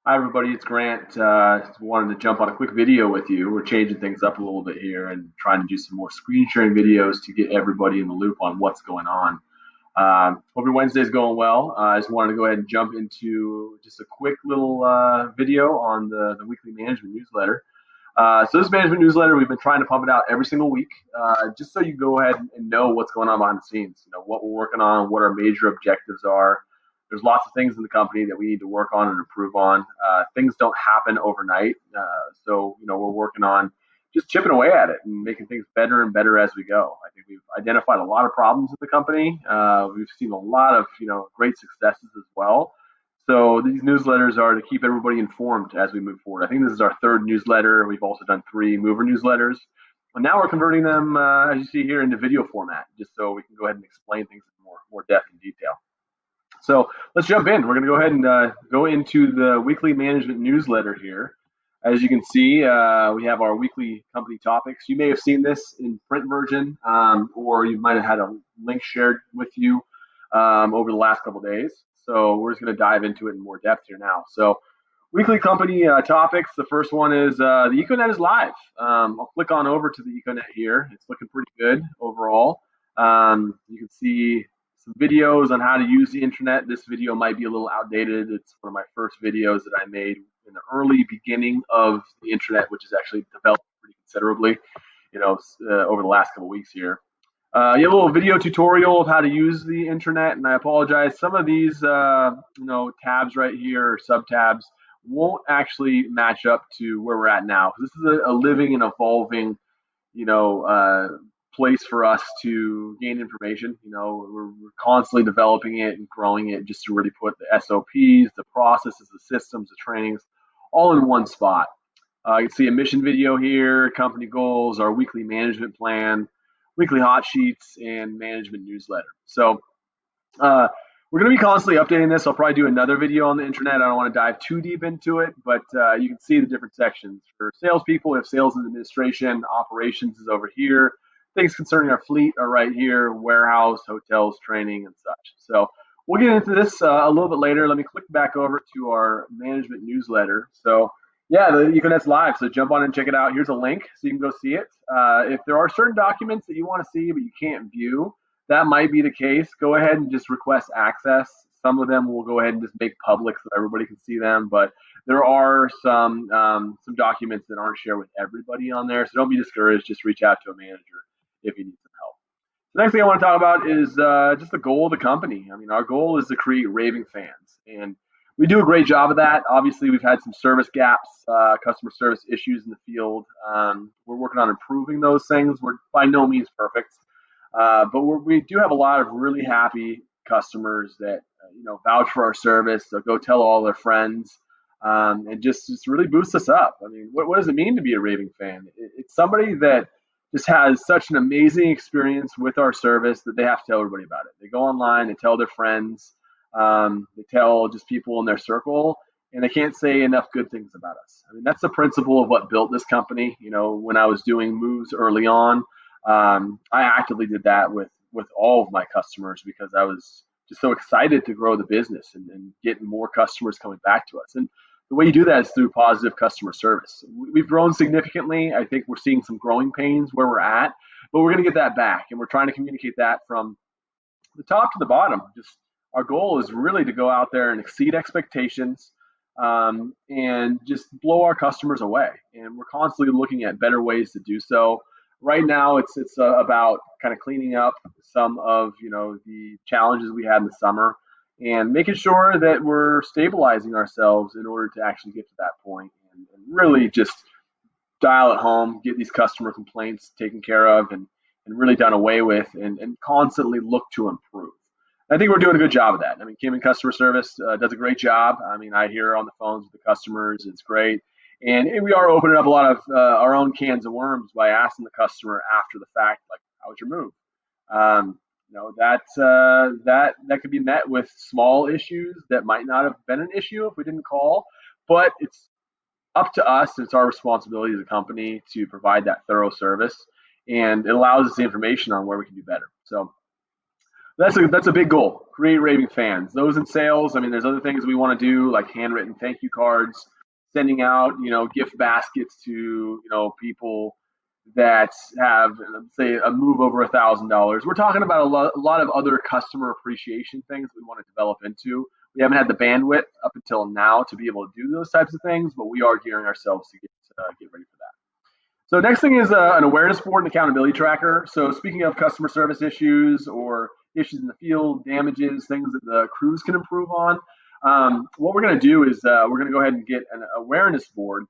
Hi, everybody. It's Grant. Wanted to jump on a quick video with you. We're changing things up a little bit here and trying to do some more screen sharing videos to get everybody in the loop on what's going on. Hope your Wednesday's going well. I just wanted to go ahead and jump into just a quick little video on the weekly management newsletter. So this management newsletter, we've been trying to pump it out every single week, just so you go ahead and know what's going on behind the scenes. You know what we're working on, what our major objectives are. There's lots of things in the company that we need to work on and improve on. Things don't happen overnight, so we're working on just chipping away at it and making things better and better as we go. I think we've identified a lot of problems in the company. We've seen a lot of great successes as well. So these newsletters are to keep everybody informed as we move forward. I think this is our third newsletter. We've also done 3 mover newsletters. And now we're converting them, as you see here, into video format, just so we can go ahead and explain things in more depth and detail. So let's jump in. We're going to go ahead and go into the weekly management newsletter here. As you can see, we have our weekly company topics. You may have seen this in print version, or you might have had a link shared with you over the last couple of days. So we're just going to dive into it in more depth here now. So weekly company topics. The first one is the Econet is live. I'll click on over to the Econet here. It's looking pretty good overall. You can see some videos on how to use the internet. This video might be a little outdated. It's one of my first videos that I made in the early beginning of the internet, which has actually developed pretty considerably, over the last couple of weeks here. You have a little video tutorial of how to use the internet, and I apologize. Some of these, tabs right here or sub tabs won't actually match up to where we're at now. This is a living and evolving, you know, uh, place for us to gain information. We're constantly developing it and growing it just to really put the SOPs, the processes, the systems, the trainings all in one spot. You can see a mission video here, company goals, our weekly management plan, weekly hot sheets, and management newsletter. So uh, we're going to be constantly updating this. I'll probably do another video on the internet. I don't want to dive too deep into it, but you can see the different sections. For salespeople, we have sales and administration. Operations is over here. Things concerning our fleet are right here. Warehouse, hotels, training, and such. So we'll get into this a little bit later. Let me click back over to our management newsletter. So yeah, the Econet's live. So jump on and check it out. Here's a link so you can go see it. If there are certain documents that you want to see but you can't view, that might be the case. Go ahead and just request access. Some of them we'll go ahead and just make public so everybody can see them. But there are some documents that aren't shared with everybody on there. So don't be discouraged. Just reach out to a manager if you need some help. The next thing I want to talk about is just the goal of the company. I mean, our goal is to create raving fans, and we do a great job of that. Obviously, we've had some service gaps, customer service issues in the field. We're working on improving those things. We're by no means perfect, but we do have a lot of really happy customers that vouch for our service. They'll go tell all their friends, and just really boost us up. I mean, what does it mean to be a raving fan? It's somebody that just has such an amazing experience with our service that they have to tell everybody about it. They go online, they tell their friends, they tell just people in their circle, and they can't say enough good things about us. I mean, that's the principle of what built this company. When I was doing moves early on, I actively did that with all of my customers because I was just so excited to grow the business and get more customers coming back to us. And the way you do that is through positive customer service. We've grown significantly. I think we're seeing some growing pains where we're at, but we're going to get that back. And we're trying to communicate that from the top to the bottom. Just our goal is really to go out there and exceed expectations, and just blow our customers away. And we're constantly looking at better ways to do so. Right now, it's about kind of cleaning up some of the challenges we had in the summer and making sure that we're stabilizing ourselves in order to actually get to that point and really just dial it home, get these customer complaints taken care of and really done away with and constantly look to improve. I think we're doing a good job of that. I mean, Kim in customer service does a great job. I mean, I hear on the phones with the customers, it's great. And we are opening up a lot of our own cans of worms by asking the customer after the fact, like, how was your move? That could be met with small issues that might not have been an issue if we didn't call, but it's up to us. It's our responsibility as a company to provide that thorough service, and it allows us the information on where we can do better. So That's a big goal. Create raving fans. Those in sales. I mean, there's other things we want to do like handwritten thank you cards, sending out gift baskets to people that have, let's say, a move over $1,000. We're talking about a lot of other customer appreciation things we want to develop into. We haven't had the bandwidth up until now to be able to do those types of things, but we are gearing ourselves to get ready for that. So next thing is an awareness board and accountability tracker. So speaking of customer service issues or issues in the field, damages, things that the crews can improve on, what we're going to do is we're going to go ahead and get an awareness board,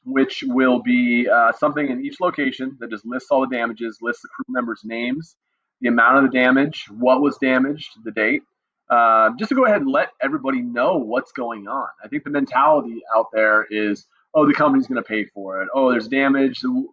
which will be something in each location that just lists all the damages, lists the crew members' names, the amount of the damage, what was damaged, the date, just to go ahead and let everybody know what's going on. I think the mentality out there is, oh, the company's going to pay for it. Oh, there's damage. The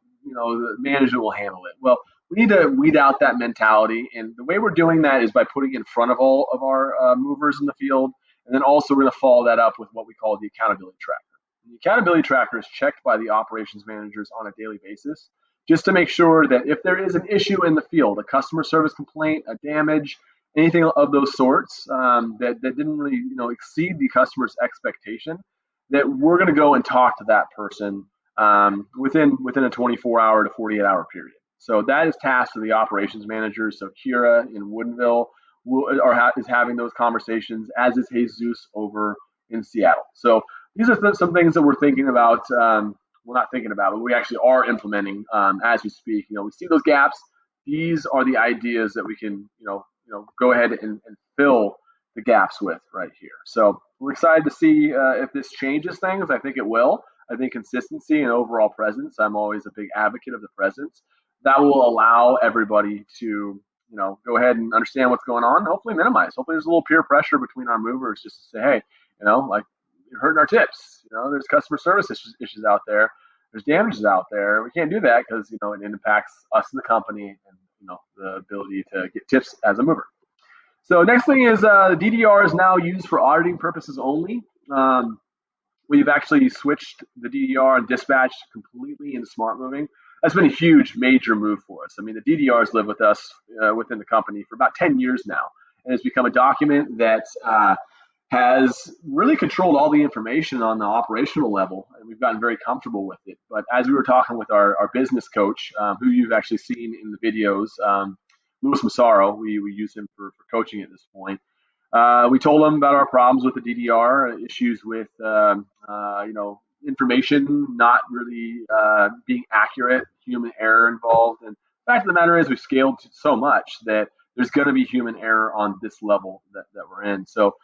management will handle it. Well, we need to weed out that mentality, and the way we're doing that is by putting it in front of all of our movers in the field, and then also we're going to follow that up with what we call the accountability tracker. The accountability tracker is checked by the operations managers on a daily basis, just to make sure that if there is an issue in the field, a customer service complaint, a damage, anything of those sorts that didn't really exceed the customer's expectation, that we're going to go and talk to that person within a 24-hour to 48-hour period. So that is tasked to the operations managers. So Kira in Woodinville is having those conversations, as is Jesus over in Seattle. So these are some things that we're thinking about. Well, not thinking about, but we actually are implementing as we speak. We see those gaps. These are the ideas that we can, go ahead and fill the gaps with right here. So we're excited to see if this changes things. I think it will. I think consistency and overall presence. I'm always a big advocate of the presence. That will allow everybody to, go ahead and understand what's going on. Hopefully minimize. Hopefully there's a little peer pressure between our movers just to say, hey, like you're hurting our tips. There's customer service issues out there. There's damages out there. We can't do that because it impacts us as a company and the ability to get tips as a mover. So next thing is the DDR is now used for auditing purposes only. We've actually switched the DDR and dispatch completely into smart moving. That's been a huge, major move for us. I mean, the DDRs live with us within the company for about 10 years now, and it's become a document that has really controlled all the information on the operational level, and we've gotten very comfortable with it. But as we were talking with our business coach, who you've actually seen in the videos, Louis Massaro, we use him for coaching at this point. We told him about our problems with the DDR, issues with information not really being accurate, human error involved. And the fact of the matter is we've scaled so much that there's going to be human error on this level that we're in. So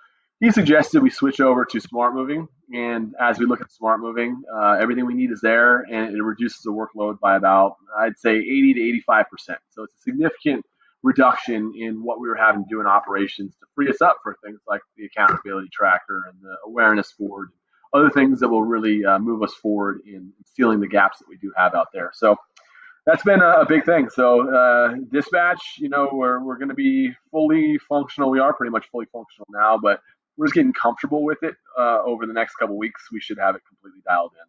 he suggested we switch over to smart moving. And as we look at smart moving, everything we need is there, and it reduces the workload by about, I'd say, 80 to 85%. So it's a significant reduction in what we were having to do in operations to free us up for things like the accountability tracker and the awareness board, other things that will really move us forward in sealing the gaps that we do have out there. So that's been a big thing. So dispatch, we're going to be fully functional. We are pretty much fully functional now, but we're just getting comfortable with it. Over the next couple of weeks, we should have it completely dialed in.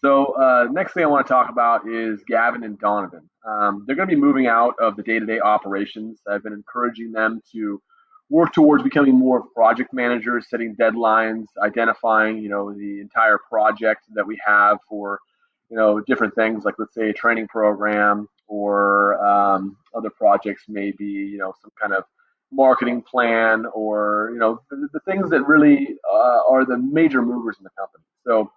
So next thing I want to talk about is Gavin and Donovan. They're going to be moving out of the day-to-day operations. I've been encouraging them to work towards becoming more of project managers, setting deadlines, identifying, the entire project that we have for, different things like, let's say, a training program or other projects, maybe, some kind of marketing plan or, the things that really are the major movers in the company. So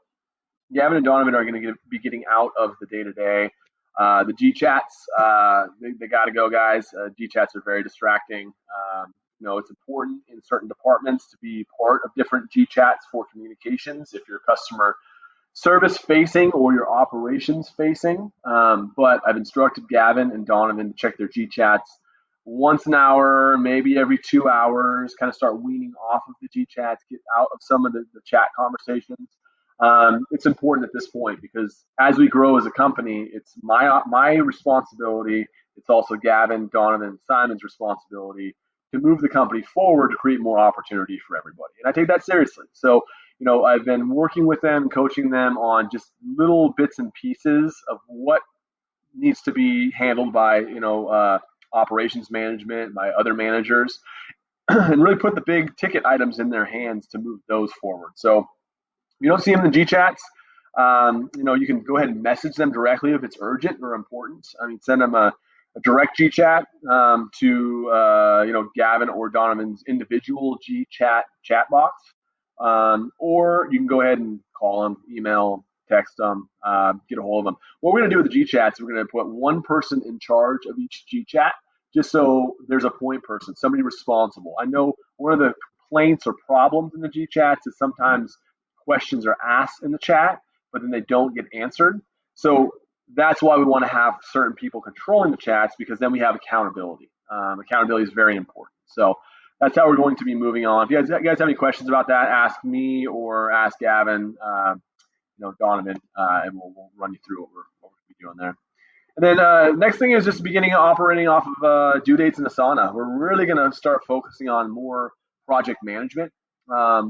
Gavin and Donovan are going to be getting out of the day-to-day. The G-chats, they got to go, guys. G-chats are very distracting. It's important in certain departments to be part of different G-chats for communications if you're customer service facing or your operations facing. But I've instructed Gavin and Donovan to check their G-chats once an hour, maybe every 2 hours, kind of start weaning off of the G-chats, get out of some of the chat conversations. It's important at this point because as we grow as a company, it's my responsibility. It's also Gavin, Donovan, and Simon's responsibility to move the company forward to create more opportunity for everybody. And I take that seriously. So, I've been working with them, coaching them on just little bits and pieces of what needs to be handled by, operations management, my other managers, and really put the big ticket items in their hands to move those forward. So if you don't see them in the G chats, you can go ahead and message them directly if it's urgent or important. I mean, send them a direct G chat to Gavin or Donovan's individual G chat box, or you can go ahead and call them, email, text them, get a hold of them. What we're going to do with the G chats, we're going to put one person in charge of each G chat, just so there's a point person, somebody responsible. I know one of the complaints or problems in the G chats is sometimes questions are asked in the chat, but then they don't get answered. So that's why we want to have certain people controlling the chats, because then we have accountability. Accountability is very important. So that's how we're going to be moving on. If you guys have any questions about that, ask me or ask Gavin, Donovan, and we'll run you through what we're going to be doing there. And then next thing is just beginning operating off of due dates in Asana. We're really going to start focusing on more project management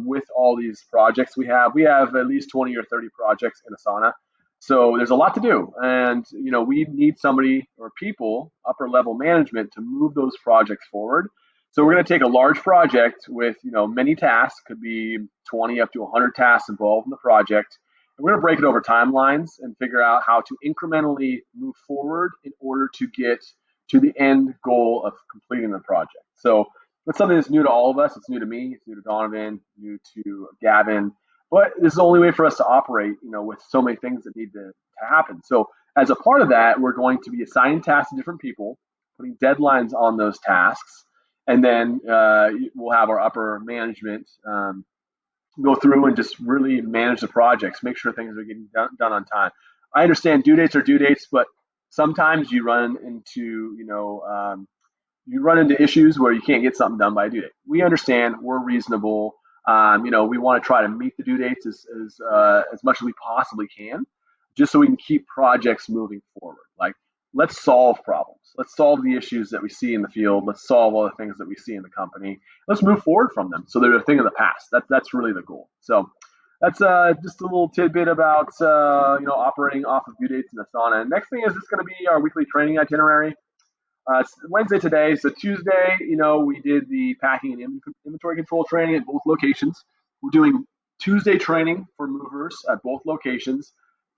with all these projects we have. We have at least 20 or 30 projects in Asana. So there's a lot to do. And, we need somebody or people, upper level management, to move those projects forward. So we're going to take a large project with, many tasks, could be 20 up to 100 tasks involved in the project. And we're going to break it over timelines and figure out how to incrementally move forward in order to get to the end goal of completing the project. So that's something that's new to all of us. It's new to me, it's new to Donovan, new to Gavin. But this is the only way for us to operate, with so many things that need to happen. So as a part of that, we're going to be assigning tasks to different people, putting deadlines on those tasks, and then we'll have our upper management go through and just really manage the projects, make sure things are getting done on time. I understand due dates are due dates, but sometimes you run into, issues where you can't get something done by a due date. We understand, we're reasonable. We want to try to meet the due dates as much as we possibly can, just so we can keep projects moving forward. Like, let's solve problems. Let's solve the issues that we see in the field. Let's solve all the things that we see in the company. Let's move forward from them, so they're a thing of the past. That's really the goal. So that's just a little tidbit about operating off of due dates in Asana. And next thing is just going to be our weekly training itinerary. It's Wednesday today, so Tuesday, we did the packing and inventory control training at both locations. We're doing Tuesday training for movers at both locations.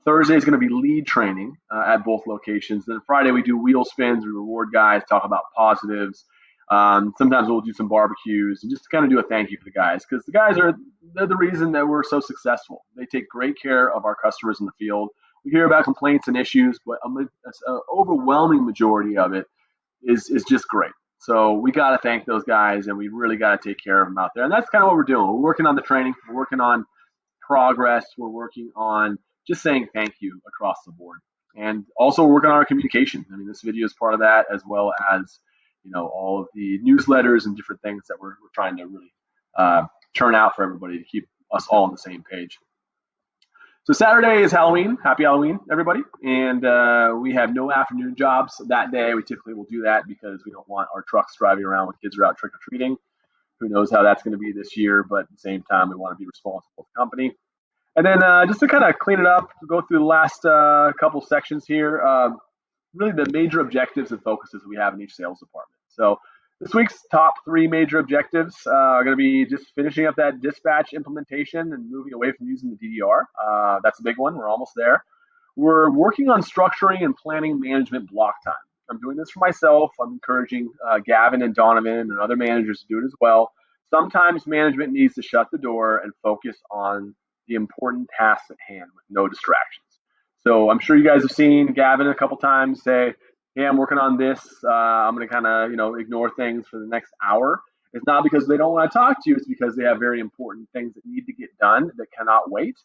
Thursday is going to be lead training at both locations. Then Friday we do wheel spins, we reward guys, talk about positives. Sometimes we'll do some barbecues and just to kind of do a thank you for the guys, because the guys they're the reason that we're so successful. They take great care of our customers in the field. We hear about complaints and issues, but an overwhelming majority of it is just great. So we got to thank those guys, and we really got to take care of them out there. And that's kind of what we're doing. We're working on the training. We're working on progress. We're working on just saying thank you across the board. And also we're working on our communication. I mean, this video is part of that, as well as, all of the newsletters and different things that we're trying to really churn out for everybody to keep us all on the same page. So Saturday is Halloween. Happy Halloween, everybody. And we have no afternoon jobs that day. We typically will do that because we don't want our trucks driving around when kids are out trick-or-treating. Who knows how that's going to be this year, but at the same time, we want to be responsible with the company. And then just to kind of clean it up, go through the last couple sections here, really the major objectives and focuses we have in each sales department. So this week's top 3 major objectives are going to be just finishing up that dispatch implementation and moving away from using the DDR. That's a big one. We're almost there. We're working on structuring and planning management block time. I'm doing this for myself. I'm encouraging Gavin and Donovan and other managers to do it as well. Sometimes management needs to shut the door and focus on the important tasks at hand with no distractions. So I'm sure you guys have seen Gavin a couple times say, hey, I'm working on this. I'm going to kind of, ignore things for the next hour. It's not because they don't want to talk to you. It's because they have very important things that need to get done that cannot wait.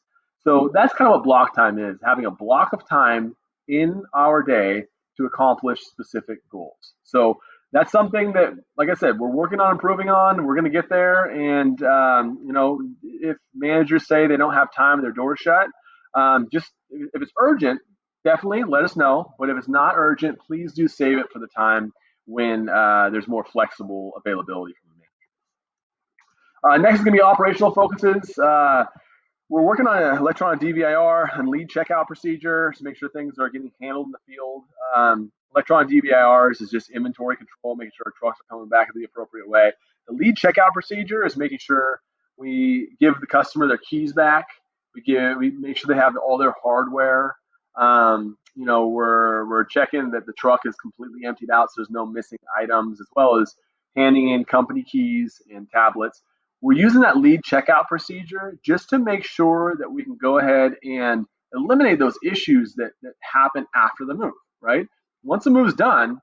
So that's kind of what block time is, having a block of time in our day to accomplish specific goals. So that's something that, like I said, we're working on improving on. We're going to get there. And, if managers say they don't have time, their door's shut, just if it's urgent, definitely let us know. But if it's not urgent, please do save it for the time when there's more flexible availability from the manager. Next is going to be operational focuses. We're working on an electronic DVIR and lead checkout procedure to make sure things are getting handled in the field Electronic DVIRs is just inventory control, making sure our trucks are coming back in the appropriate way. The lead checkout procedure is making sure we give the customer their keys back. We make sure they have all their hardware. We're checking that the truck is completely emptied out, so there's no missing items, as well as handing in company keys and tablets. We're using that lead checkout procedure just to make sure that we can go ahead and eliminate those issues that happen after the move, right? Once the move's done,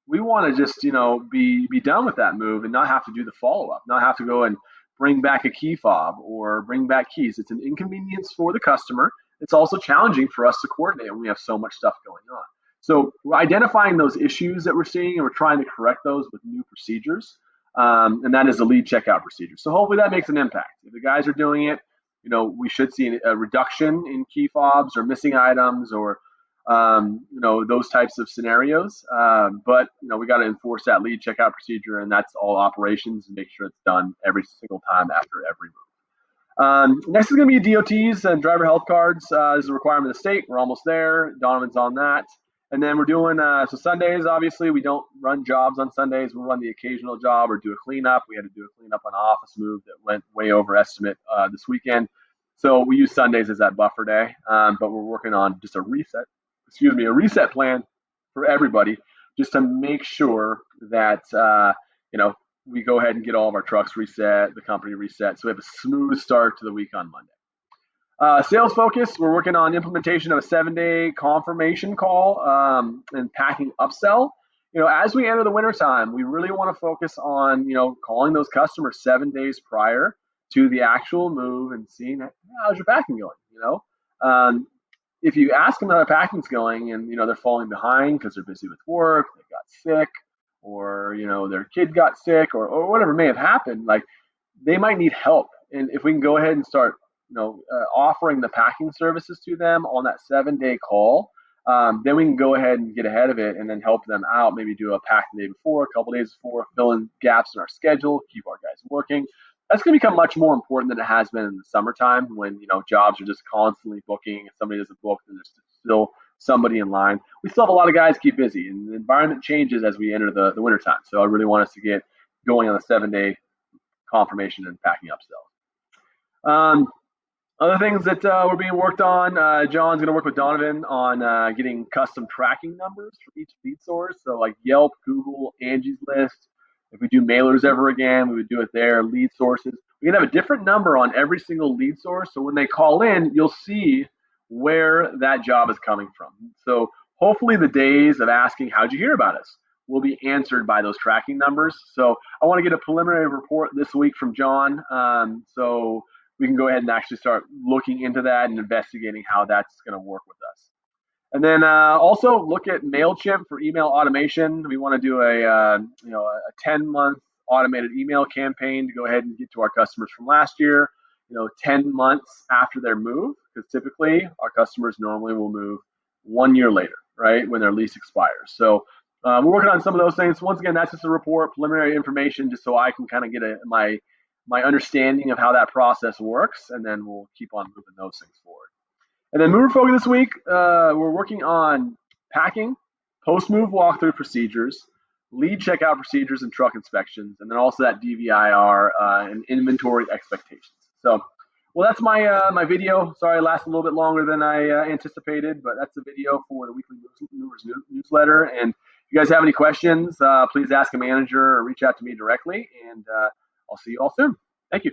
we want to just, be done with that move and not have to do the follow-up, not have to go and bring back a key fob or bring back keys. It's an inconvenience for the customer. It's also challenging for us to coordinate when we have so much stuff going on. So we're identifying those issues that we're seeing, and we're trying to correct those with new procedures. And that is the lead checkout procedure. So hopefully that makes an impact. If the guys are doing it, we should see a reduction in key fobs or missing items or those types of scenarios. But we got to enforce that lead checkout procedure, and that's all operations, and make sure it's done every single time after every move. Next is going to be DOTs and driver health cards. This is a requirement of the state. We're almost there. Donovan's on that. And then we're doing, so Sundays, obviously, we don't run jobs on Sundays. We'll run the occasional job or do a cleanup. We had to do a cleanup on an office move that went way over estimate this weekend. So we use Sundays as that buffer day, but we're working on just a reset plan for everybody, just to make sure that, we go ahead and get all of our trucks reset, the company reset, so we have a smooth start to the week on Monday. Sales focus, we're working on implementation of a 7-day confirmation call and packing upsell. As we enter the wintertime, we really want to focus on, calling those customers 7 days prior to the actual move and seeing how's your packing going. If you ask them how their packing's going and, they're falling behind because they're busy with work, they got sick, or, their kid got sick, or whatever may have happened, like, they might need help. And if we can go ahead and start, offering the packing services to them on that 7-day call, then we can go ahead and get ahead of it and then help them out. Maybe do a pack the day before, a couple days before, fill in gaps in our schedule, keep our guys working. That's going to become much more important than it has been in the summertime when, jobs are just constantly booking. If somebody doesn't book, then there's still somebody in line. We still have a lot of guys keep busy, and the environment changes as we enter the wintertime. So I really want us to get going on a 7-day confirmation and packing upsell. Other things that we're being worked on, John's going to work with Donovan on getting custom tracking numbers for each lead source. So like Yelp, Google, Angie's List. If we do mailers ever again, we would do it there. Lead sources. We can have a different number on every single lead source. So when they call in, you'll see where that job is coming from. So hopefully the days of asking, how'd you hear about us, will be answered by those tracking numbers. So I want to get a preliminary report this week from John. So we can go ahead and actually start looking into that and investigating how that's going to work with us. And then also look at MailChimp for email automation. We want to do a 10-month automated email campaign to go ahead and get to our customers from last year, 10 months after their move, because typically our customers normally will move 1 year later, right, when their lease expires. So we're working on some of those things. Once again, that's just a report, preliminary information, just so I can kind of get my understanding of how that process works, and then we'll keep on moving those things forward. And then mover focus this week, we're working on packing, post-move walkthrough procedures, lead checkout procedures and truck inspections, and then also that DVIR and inventory expectations. So, well, that's my video. Sorry, it lasted a little bit longer than I anticipated, but that's the video for the weekly Movers newsletter. And if you guys have any questions, please ask a manager or reach out to me directly, and I'll see you all soon. Thank you.